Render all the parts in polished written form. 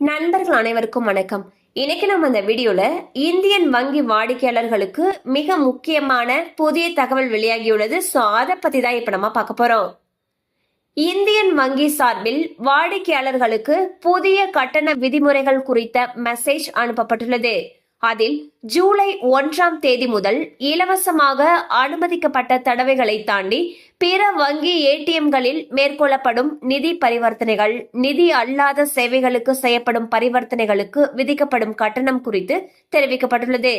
நண்பர்கள் அனைவருக்கும் வணக்கம். இன்னைக்கு நம்ம இந்த வீடியோல இந்தியன் வங்கி வாடிக்கையாளர்களுக்கு மிக முக்கியமான புதிய தகவல் வெளியாகியுள்ளது. சோ அதை பத்தி தான் இப்ப நம்ம பார்க்க போறோம். இந்தியன் வங்கி சார்பில் வாடிக்கையாளர்களுக்கு புதிய கட்டண விதிமுறைகள் குறித்த மெசேஜ் அனுப்பப்பட்டுள்ளது. அதில் ஜூலை 1ஆம் தேதி முதல் இலவசமாக அனுமதிக்கப்பட்ட தடவைகளை தாண்டி பிற வங்கி ஏடிஎம்களில் மேற்கொள்ளப்படும் நிதி பரிவர்த்தனைகள், நிதி அல்லாத சேவைகளுக்கு செய்யப்படும் பரிவர்த்தனைகளுக்கு விதிக்கப்படும் கட்டணம் குறித்து தெரிவிக்கப்பட்டுள்ளது.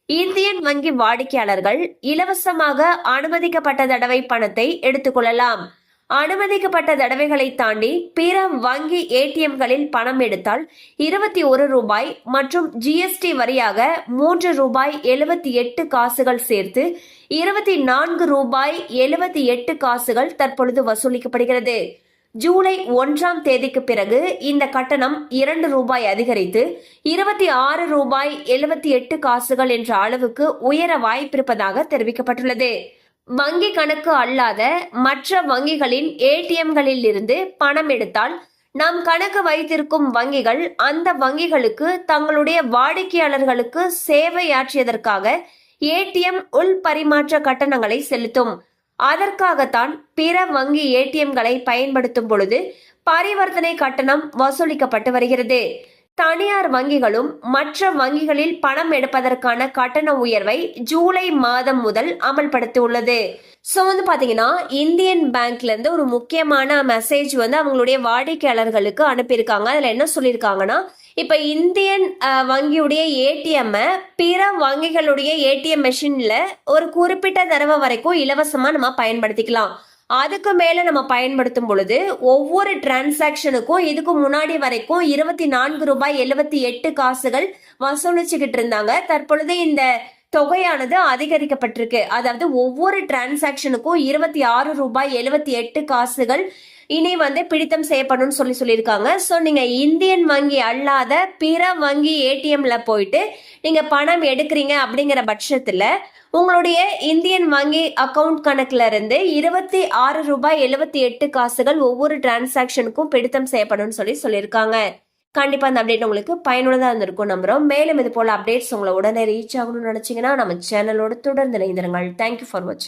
இந்தியன் வங்கி வாடிக்கையாளர்கள் இலவசமாக அனுமதிக்கப்பட்ட தடவை பணத்தை எடுத்துக்கொள்ளலாம். அனுமதிக்கப்பட்ட தடவைகளை தாண்டி பிற வங்கி ஏடிஎம்களில் பணம் எடுத்தால் 21 ரூபாய் மற்றும் ஜிஎஸ்டி வரியாக 3 ரூபாய் 78 காசுகள் சேர்த்து 24 ரூபாய் 78 காசுகள் தற்பொழுது வசூலிக்கப்படுகிறது. ஜூலை 1ஆம் தேதிக்கு பிறகு இந்த கட்டணம் 2 ரூபாய் அதிகரித்து 26 ரூபாய் 78 காசுகள் என்ற அளவுக்கு உயர வாய்ப்பிருப்பதாக தெரிவிக்கப்பட்டுள்ளது. வங்கி கணக்கு அல்லாத மற்ற வங்கிகளின் ஏடிஎம்களில் இருந்து பணம் எடுத்தால் நம் கணக்கு வைத்திருக்கும் வங்கிகள் அந்த வங்கிகளுக்கு தங்களுடைய வாடிக்கையாளர்களுக்கு சேவையாற்றியதற்காக ஏடிஎம் உள் பரிமாற்ற கட்டணங்களை செலுத்தும். அதற்காகத்தான் பிற வங்கி ஏடிஎம்களை பயன்படுத்தும் பொழுது பரிவர்த்தனை கட்டணம் வசூலிக்கப்பட்டு வருகிறது. தனியார் வங்கிகளும் மற்ற வங்கிகளில் பணம் எடுப்பதற்கான கட்டண உயர்வை ஜூலை மாதம் முதல் அமல்படுத்தியுள்ளது. ஸோ பாத்தீங்கன்னா இந்தியன் பேங்க்ல இருந்து ஒரு முக்கியமான மெசேஜ் அவங்களுடைய வாடிக்கையாளர்களுக்கு அனுப்பியிருக்காங்க. அதுல என்ன சொல்லியிருக்காங்கன்னா, இப்ப இந்தியன் வங்கியுடைய ஏடிஎம் பிற வங்கிகளுடைய ஏடிஎம் மெஷின்ல ஒரு குறிப்பிட்ட தடவை வரைக்கும் இலவசமா நம்ம பயன்படுத்திக்கலாம். அதுக்கு மேல நம்ம பயன்படுத்தும் பொழுது ஒவ்வொரு டிரான்சாக்சனுக்கும் இதுக்கு முன்னாடி வரைக்கும் 24 ரூபாய் 78 காசுகள் வசூலிச்சுக்கிட்டு இருந்தாங்க. தற்பொழுது இந்த தொகையானது அதிகரிக்கப்பட்டிருக்கு. அதாவது ஒவ்வொரு டிரான்சாக்சனுக்கும் 26 ரூபாய் 78 காசுகள் இனி பிடித்தம் செய்யப்படும் சொல்லியிருக்காங்க. ஸோ நீங்க இந்தியன் வங்கி அல்லாத பிற வங்கி ஏடிஎம்ல போயிட்டு நீங்க பணம் எடுக்கிறீங்க அப்படிங்கிற பட்சத்துல உங்களுடைய இந்தியன் வங்கி அக்கவுண்ட் கணக்குல இருந்து 26 ரூபாய் 78 காசுகள் ஒவ்வொரு டிரான்சாக்சனுக்கும் பிடித்தம் செய்யப்படும் சொல்லியிருக்காங்க. கண்டிப்பா அந்த அப்டேட் உங்களுக்கு பயனுள்ளதா இருந்திருக்கும் நம்புறோம். மேலும் இது போல அப்டேட்ஸ் உங்களை உடனே ரீச் ஆகணும்னு நினைச்சீங்கன்னா நம்ம சேனலோட தொடர்ந்து இணைந்திருங்கள். தேங்க்யூ ஃபார் வாட்சிங்.